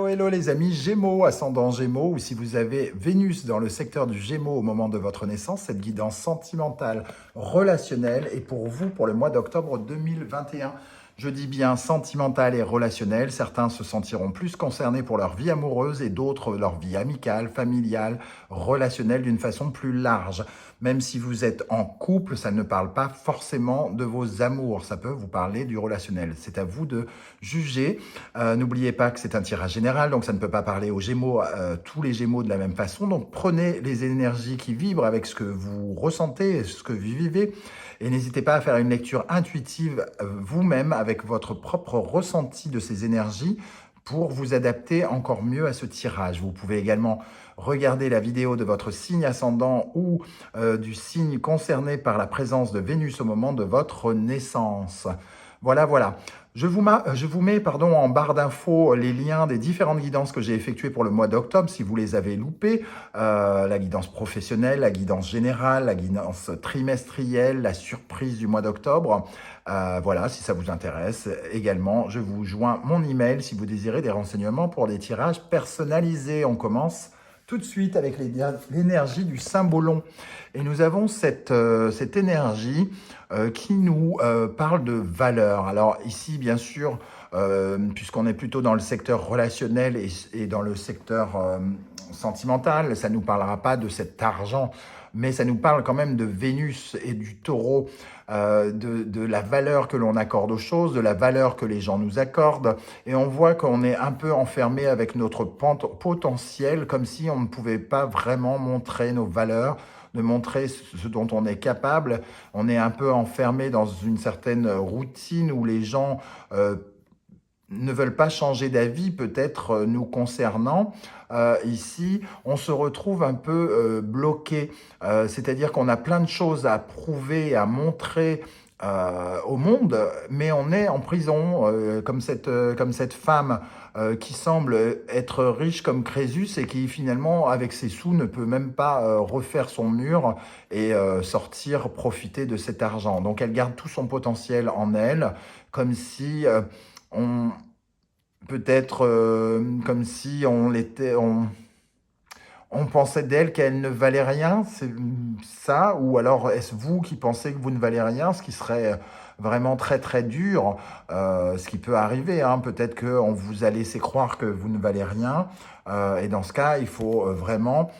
Hello, hello les amis Gémeaux, ascendant Gémeaux, ou si vous avez Vénus dans le secteur du Gémeaux au moment de votre naissance, cette guidance sentimentale, relationnelle est pour vous pour le mois d'octobre 2021. Je dis bien sentimentale et relationnelle, certains se sentiront plus concernés pour leur vie amoureuse et d'autres leur vie amicale, familiale, relationnelle d'une façon plus large. Même si vous êtes en couple, ça ne parle pas forcément de vos amours, ça peut vous parler du relationnel. C'est à vous de juger. N'oubliez pas que c'est un tirage général, donc ça ne peut pas parler aux Gémeaux, tous les Gémeaux de la même façon. Donc prenez les énergies qui vibrent avec ce que vous ressentez, ce que vous vivez, et n'hésitez pas à faire une lecture intuitive vous-même avec votre propre ressenti de ces énergies pour vous adapter encore mieux à ce tirage. Vous pouvez également regarder la vidéo de votre signe ascendant ou du signe concerné par la présence de Vénus au moment de votre naissance. Voilà, voilà. Je vous mets en barre d'infos les liens des différentes guidances que j'ai effectuées pour le mois d'octobre, si vous les avez loupées. La guidance professionnelle, la guidance générale, la guidance trimestrielle, la surprise du mois d'octobre. Voilà, si ça vous intéresse. Également, je vous joins mon email si vous désirez des renseignements pour des tirages personnalisés. On commence tout de suite avec l'énergie du symbolon. Et nous avons cette énergie qui nous parle de valeur. Alors ici, bien sûr, puisqu'on est plutôt dans le secteur relationnel et dans le secteur sentimental, ça ne nous parlera pas de cet argent, mais ça nous parle quand même de Vénus et du taureau, de la valeur que l'on accorde aux choses, de la valeur que les gens nous accordent. Et on voit qu'on est un peu enfermé avec notre potentiel, comme si on ne pouvait pas vraiment montrer nos valeurs, de montrer ce dont on est capable. On est un peu enfermé dans une certaine routine où les gens ne veulent pas changer d'avis, peut-être nous concernant. Ici, on se retrouve un peu bloqué, c'est-à-dire qu'on a plein de choses à prouver, à montrer au monde, mais on est en prison, comme cette femme qui semble être riche comme Crésus et qui finalement, avec ses sous, ne peut même pas refaire son mur et sortir, profiter de cet argent. Donc elle garde tout son potentiel en elle, comme si on peut-être comme si on pensait d'elle qu'elle ne valait rien, c'est ça, ou alors est-ce vous qui pensez que vous ne valez rien, ce qui serait vraiment très très dur, ce qui peut arriver, hein, peut-être qu'on vous a laissé croire que vous ne valez rien, et dans ce cas, il faut vraiment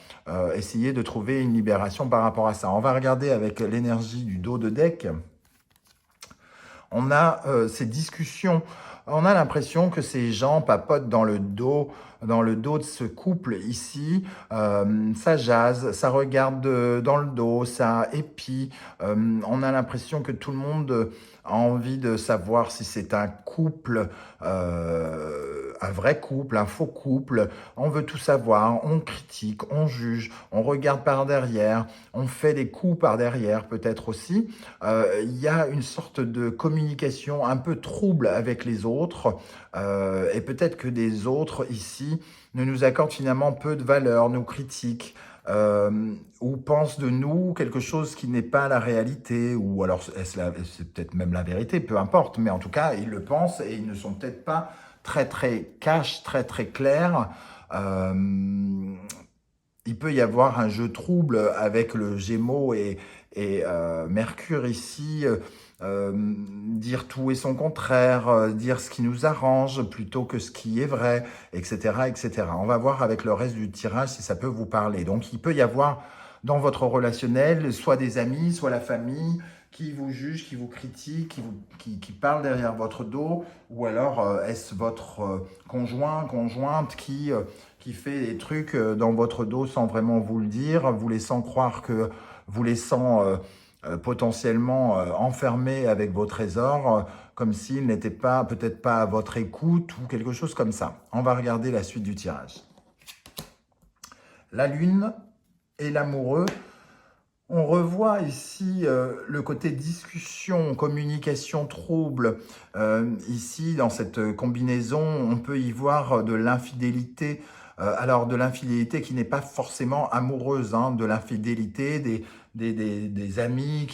essayer de trouver une libération par rapport à ça. On va regarder avec l'énergie du dos de deck. On a ces discussions, on a l'impression que ces gens papotent dans le dos de ce couple ici, ça jase, ça regarde dans le dos, ça épie, on a l'impression que tout le monde a envie de savoir si c'est un couple, un vrai couple, un faux couple, on veut tout savoir, on critique, on juge, on regarde par derrière, on fait des coups par derrière peut-être aussi. Il y a une sorte de communication un peu trouble avec les autres, et peut-être que des autres ici ne nous accordent finalement peu de valeur, nous critiquent, ou pensent de nous quelque chose qui n'est pas la réalité, ou alors c'est peut-être même la vérité, peu importe, mais en tout cas ils le pensent et ils ne sont peut-être pas très très cash, très très clairs. Euh, il peut y avoir un jeu trouble avec le Gémeaux et Mercure ici, dire tout et son contraire, dire ce qui nous arrange plutôt que ce qui est vrai, etc., etc. On va voir avec le reste du tirage si ça peut vous parler. Donc, il peut y avoir dans votre relationnel soit des amis, soit la famille qui vous juge, qui vous critique, qui parle derrière votre dos, ou alors est-ce votre conjoint, conjointe qui fait des trucs dans votre dos sans vraiment vous le dire, vous laissant croire que vous laissant potentiellement enfermé avec vos trésors, comme s'ils n'étaient pas, peut-être pas à votre écoute ou quelque chose comme ça. On va regarder la suite du tirage. La lune et l'amoureux. On revoit ici le côté discussion, communication trouble. Ici, dans cette combinaison, on peut y voir de l'infidélité. Alors, de l'infidélité qui n'est pas forcément amoureuse, hein, de l'infidélité des amis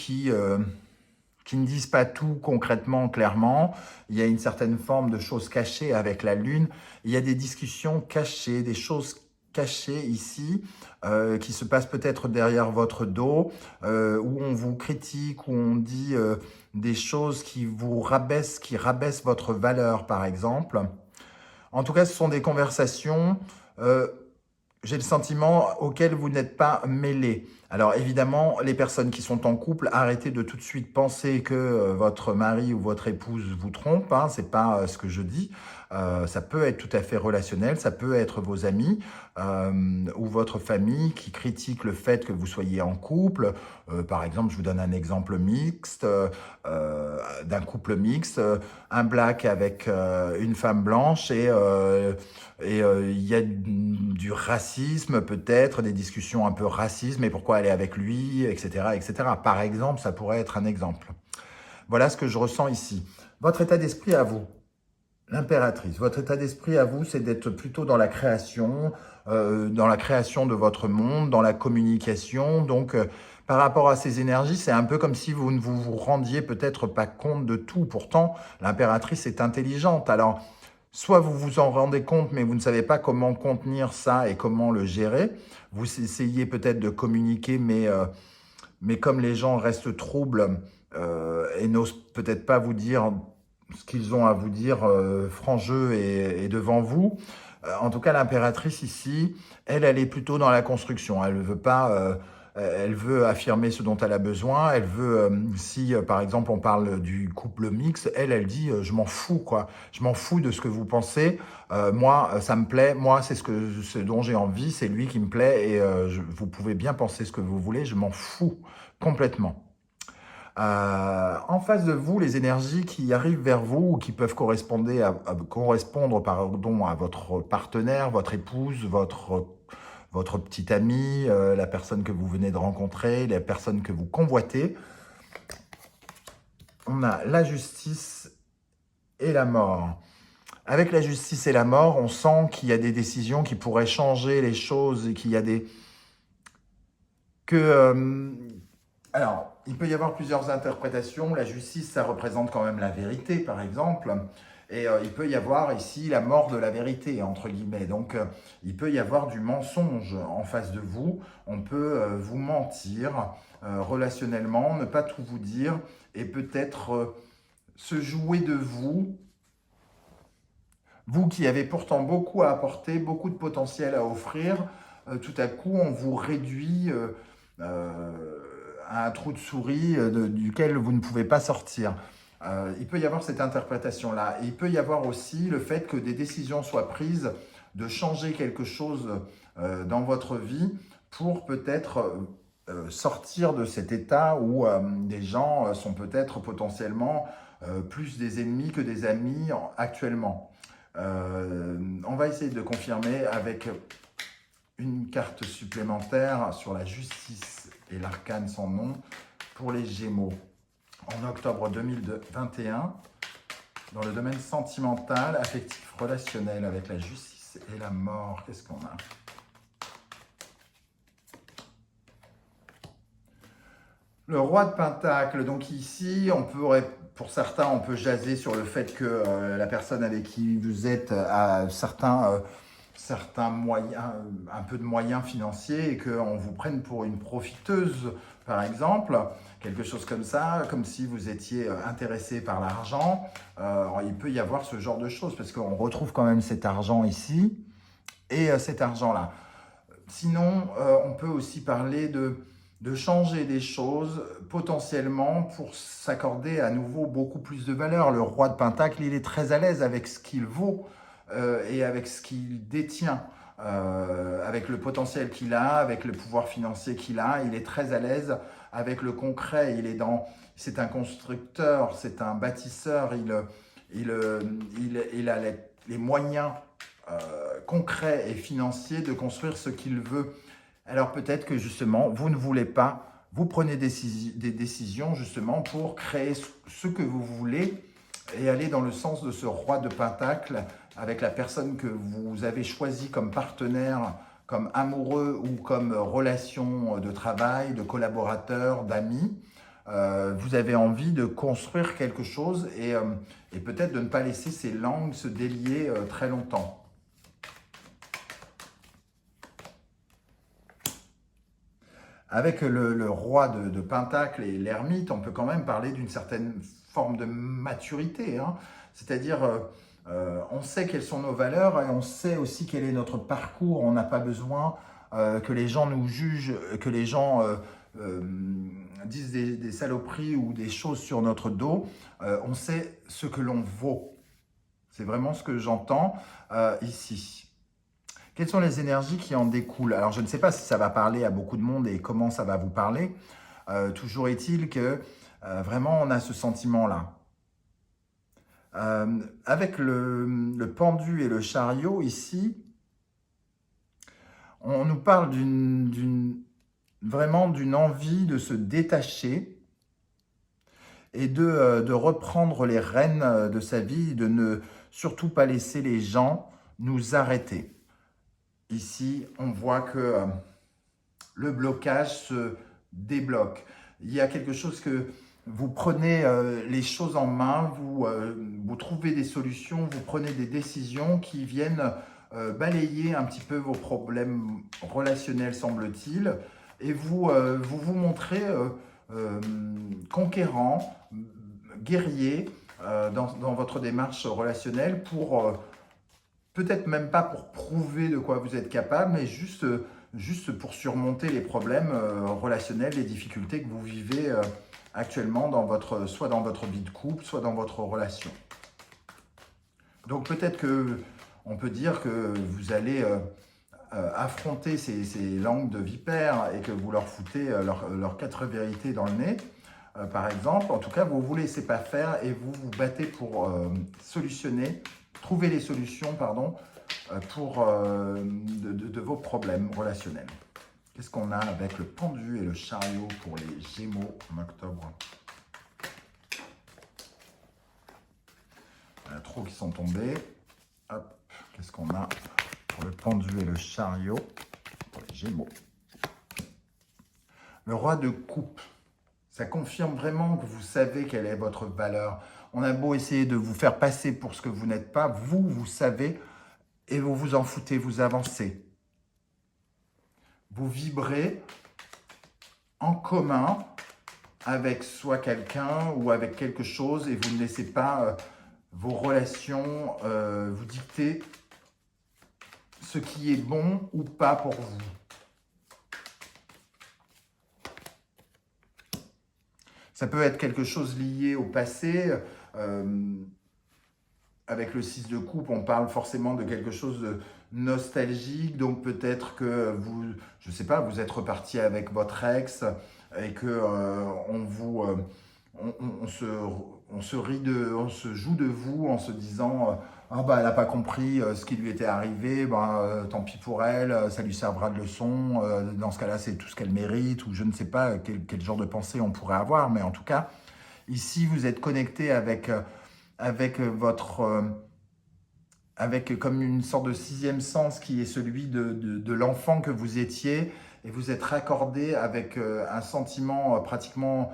qui ne disent pas tout concrètement, clairement. Il y a une certaine forme de choses cachées avec la Lune. Il y a des discussions cachées, des choses cachées ici, qui se passent peut-être derrière votre dos, où on vous critique, où on dit des choses qui vous rabaissent, qui rabaissent votre valeur, par exemple. En tout cas, ce sont des conversations, j'ai le sentiment, auxquelles vous n'êtes pas mêlés. Alors évidemment, les personnes qui sont en couple, arrêtez de tout de suite penser que votre mari ou votre épouse vous trompe, hein, c'est pas ce que je dis. Ça peut être tout à fait relationnel, ça peut être vos amis ou votre famille qui critique le fait que vous soyez en couple. Par exemple, je vous donne un exemple mixte, d'un couple mixte, un black avec une femme blanche et il y a du racisme peut-être, des discussions un peu racistes, mais pourquoi elle est avec lui, etc., etc. Par exemple, ça pourrait être un exemple. Voilà ce que je ressens ici. Votre état d'esprit à vous, l'impératrice, votre état d'esprit à vous, c'est d'être plutôt dans la création de votre monde, dans la communication. Donc, par rapport à ces énergies, c'est un peu comme si vous ne vous rendiez peut-être pas compte de tout. Pourtant, l'impératrice est intelligente. Alors, soit vous vous en rendez compte, mais vous ne savez pas comment contenir ça et comment le gérer. Vous essayez peut-être de communiquer, mais comme les gens restent troubles et n'osent peut-être pas vous dire ce qu'ils ont à vous dire franc jeu et devant vous. En tout cas, l'impératrice ici, elle est plutôt dans la construction. Elle veut pas, elle veut affirmer ce dont elle a besoin. Elle veut, si par exemple on parle du couple mixte, elle dit je m'en fous quoi. Je m'en fous de ce que vous pensez. Moi, ça me plaît. Moi, c'est ce dont j'ai envie. C'est lui qui me plaît et vous pouvez bien penser ce que vous voulez. Je m'en fous complètement. En face de vous, les énergies qui arrivent vers vous ou qui peuvent correspondre pardon, à votre partenaire, votre épouse, votre petite amie, la personne que vous venez de rencontrer, la personne que vous convoitez. On a la justice et la mort. Avec la justice et la mort, on sent qu'il y a des décisions qui pourraient changer les choses et qu'il y a des... Alors, il peut y avoir plusieurs interprétations. La justice, ça représente quand même la vérité, par exemple. Et il peut y avoir ici la mort de la vérité, entre guillemets. Donc, il peut y avoir du mensonge en face de vous. On peut vous mentir relationnellement, ne pas tout vous dire et peut-être se jouer de vous. Vous qui avez pourtant beaucoup à apporter, beaucoup de potentiel à offrir, tout à coup, on vous réduit à un trou de souris duquel vous ne pouvez pas sortir. Il peut y avoir cette interprétation-là. Et il peut y avoir aussi le fait que des décisions soient prises de changer quelque chose dans votre vie pour peut-être sortir de cet état où des gens sont peut-être potentiellement plus des ennemis que des amis actuellement. On va essayer de confirmer avec une carte supplémentaire sur la justice et l'arcane sans nom pour les Gémeaux. En octobre 2021, dans le domaine sentimental, affectif, relationnel, avec la justice et la mort, qu'est-ce qu'on a? Le roi de Pentacle, donc ici, pour certains, on peut jaser sur le fait que la personne avec qui vous êtes a certains moyens, un peu de moyens financiers et qu'on vous prenne pour une profiteuse, par exemple, quelque chose comme ça, comme si vous étiez intéressé par l'argent. Il peut y avoir ce genre de choses parce qu'on retrouve quand même cet argent ici et cet argent-là. Sinon, on peut aussi parler de changer des choses potentiellement pour s'accorder à nouveau beaucoup plus de valeur. Le roi de Pentacle, il est très à l'aise avec ce qu'il vaut et avec ce qu'il détient, avec le potentiel qu'il a, avec le pouvoir financier qu'il a. Il est très à l'aise avec le concret. C'est un constructeur, c'est un bâtisseur. Il a les moyens concrets et financiers de construire ce qu'il veut. Alors peut-être que justement, vous ne voulez pas, vous prenez des décisions justement pour créer ce que vous voulez et aller dans le sens de ce roi de Pentacle avec la personne que vous avez choisie comme partenaire, comme amoureux ou comme relation de travail, de collaborateur, d'amis. Vous avez envie de construire quelque chose et peut-être de ne pas laisser ces langues se délier très longtemps. Avec le roi de Pentacle et l'ermite, on peut quand même parler d'une certaine forme de maturité, hein. C'est-à-dire, on sait quelles sont nos valeurs et on sait aussi quel est notre parcours. On n'a pas besoin que les gens nous jugent, que les gens euh, disent des saloperies ou des choses sur notre dos. On sait ce que l'on vaut. C'est vraiment ce que j'entends ici. Quelles sont les énergies qui en découlent? Alors, je ne sais pas si ça va parler à beaucoup de monde et comment ça va vous parler. Toujours est-il que vraiment, on a ce sentiment-là. Avec le pendu et le chariot, ici, on nous parle vraiment d'une envie de se détacher et de reprendre les rênes de sa vie, de ne surtout pas laisser les gens nous arrêter. Ici, on voit que le blocage se débloque. Il y a quelque chose que vous prenez les choses en main, vous trouvez des solutions, vous prenez des décisions qui viennent balayer un petit peu vos problèmes relationnels, semble-t-il, et vous montrez conquérant, guerrier dans votre démarche relationnelle pour peut-être même pas pour prouver de quoi vous êtes capable, mais juste pour surmonter les problèmes relationnels, les difficultés que vous vivez actuellement soit dans votre vie de couple, soit dans votre relation. Donc peut-être que on peut dire que vous allez affronter ces langues de vipères et que vous leur foutez leurs 4 vérités dans le nez, par exemple. En tout cas, vous ne vous laissez pas faire et vous vous battez pour trouver les solutions, pour de vos problèmes relationnels. Qu'est-ce qu'on a avec le pendu et le chariot pour les Gémeaux en octobre? Il y en a trop qui sont tombés. Hop, qu'est-ce qu'on a pour le pendu et le chariot pour les Gémeaux? Le roi de coupe. Ça confirme vraiment que vous savez quelle est votre valeur. On a beau essayer de vous faire passer pour ce que vous n'êtes pas, vous savez et vous vous en foutez, vous avancez. Vous vibrez en commun avec soit quelqu'un ou avec quelque chose et vous ne laissez pas vos relations vous dicter ce qui est bon ou pas pour vous. Ça peut être quelque chose lié au passé. Avec le 6 de coupe, on parle forcément de quelque chose de nostalgique. Donc peut-être que vous, je ne sais pas, vous êtes reparti avec votre ex et que on se joue de vous en se disant ah bah elle n'a pas compris ce qui lui était arrivé, tant pis pour elle, ça lui servira de leçon, dans ce cas-là c'est tout ce qu'elle mérite, ou je ne sais pas quel genre de pensée on pourrait avoir, mais en tout cas, ici vous êtes connecté avec avec comme une sorte de 6e sens qui est celui de l'enfant que vous étiez, et vous êtes raccordé avec un sentiment pratiquement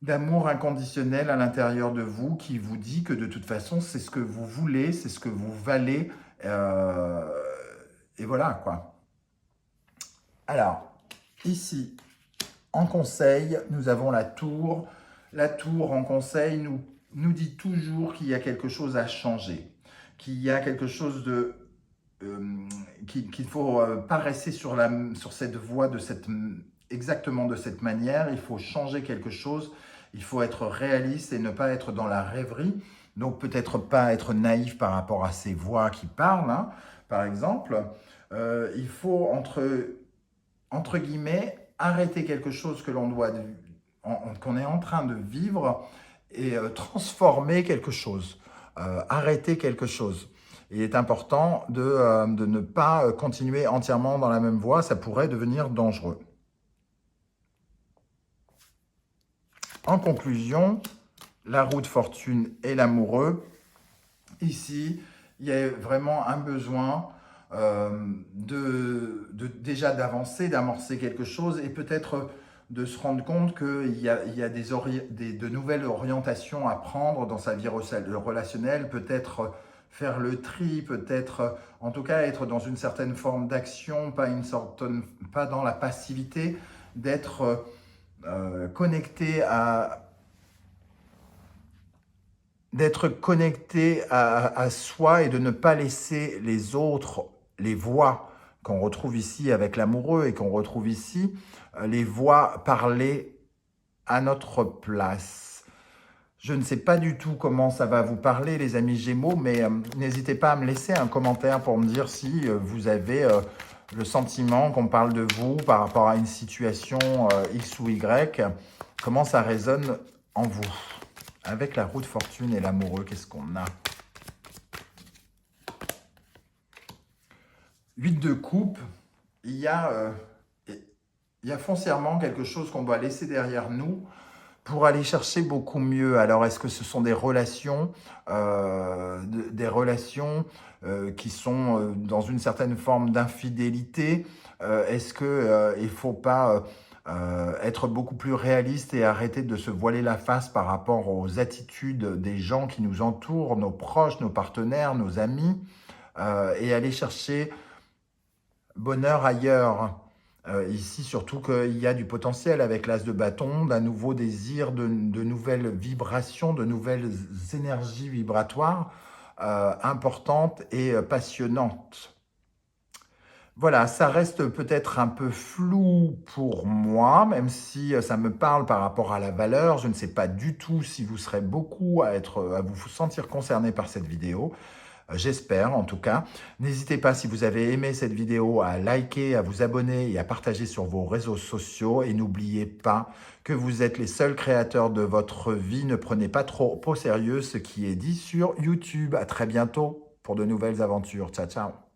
d'amour inconditionnel à l'intérieur de vous qui vous dit que de toute façon, c'est ce que vous voulez, c'est ce que vous valez. Et voilà, quoi. Alors, ici, en conseil, nous avons la tour. La tour en conseil nous dit toujours qu'il y a quelque chose à changer, qu'il y a quelque chose qu'il ne faut pas rester sur cette voie exactement de cette manière. Il faut changer quelque chose, il faut être réaliste et ne pas être dans la rêverie. Donc peut-être pas être naïf par rapport à ces voix qui parlent, hein, par exemple. Il faut, entre guillemets, arrêter quelque chose que qu'on est en train de vivre et transformer quelque chose, arrêter quelque chose. Il est important de ne pas continuer entièrement dans la même voie, ça pourrait devenir dangereux. En conclusion, la roue de fortune et l'amoureux. Ici, il y a vraiment un besoin déjà d'avancer, d'amorcer quelque chose et peut-être de se rendre compte qu'il y a de nouvelles orientations à prendre dans sa vie relationnelle, peut-être faire le tri, peut-être en tout cas être dans une certaine forme d'action, pas dans la passivité, d'être connecté à soi et de ne pas laisser les autres, les voix qu'on retrouve ici avec l'amoureux et qu'on retrouve ici, les voix parler à notre place. Je ne sais pas du tout comment ça va vous parler, les amis Gémeaux, mais n'hésitez pas à me laisser un commentaire pour me dire si vous avez le sentiment qu'on parle de vous par rapport à une situation X ou Y. Comment ça résonne en vous? Avec la roue de fortune et l'amoureux, qu'est-ce qu'on a? 8 de coupe, il y a foncièrement quelque chose qu'on doit laisser derrière nous pour aller chercher beaucoup mieux. Alors, est-ce que ce sont des relations, qui sont dans une certaine forme d'infidélité? Est-ce qu'il ne faut pas être beaucoup plus réaliste et arrêter de se voiler la face par rapport aux attitudes des gens qui nous entourent, nos proches, nos partenaires, nos amis, et aller chercher bonheur ailleurs? Ici, surtout qu'il y a du potentiel avec l'as de bâton, d'un nouveau désir, de nouvelles vibrations, de nouvelles énergies vibratoires importantes et passionnantes. Voilà, ça reste peut-être un peu flou pour moi, même si ça me parle par rapport à la valeur. Je ne sais pas du tout si vous serez beaucoup à vous sentir concerné par cette vidéo. J'espère en tout cas. N'hésitez pas, si vous avez aimé cette vidéo, à liker, à vous abonner et à partager sur vos réseaux sociaux. Et n'oubliez pas que vous êtes les seuls créateurs de votre vie. Ne prenez pas trop au sérieux ce qui est dit sur YouTube. À très bientôt pour de nouvelles aventures. Ciao, ciao.